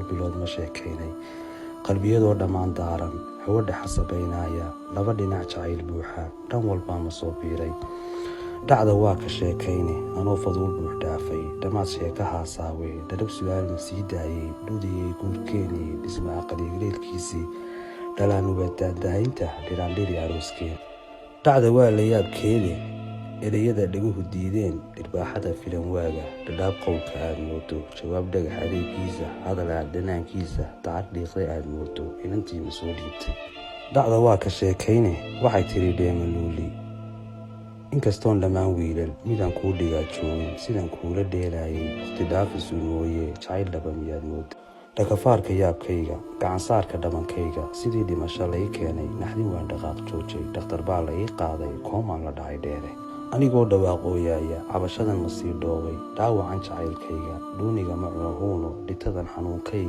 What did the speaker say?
bilood ma sheekaynay qalbiyadoo dhammaan daaran hawadha xasabaynaya laba dhinac jacayl buuxa dhan walba ma soo biiray dhacda waa ka sheekayne anoo faduul buux dhaafay dhammaad sheekaha saawe dadab su'aal ma sii daayay dhudiyay guurkeenii dhismaa qaliigleelkiisii dhalaanuba daadahaynta dhiraandhiri arooskeen dhacda waa la yaabkeede ereyada dhaguhu diideen dhirbaaxada filan waaga dhadhaab qowlka aad moodo jawaab dhagax adeegiisa hadal aad dhanaankiisa dacar dhiiqday aad moodo inantii ma soo dhiibtay dhacda waa ka sheekayne waxay tiri dheemaluuli inkastoon dhammaan wiilal midaan kuu dhigaa joogin sidaan kuula dheelaayay waqti dhaafisuun mooye jacayl dhaba miyaad mooda dhakafaarka yaabkayga gacansaarka dhabankayga sidii dhimasho lai keenay naxdin waan dhaqaaq joojay dhakhtar baa la ii qaaday koomaan la dhacay dheere anigoo dhawaaqooyaaya cabashadan ma sii dhoobay dhaawacan jacaylkayga dhuuniga ma cuno uuno dhitadan xanuunkayga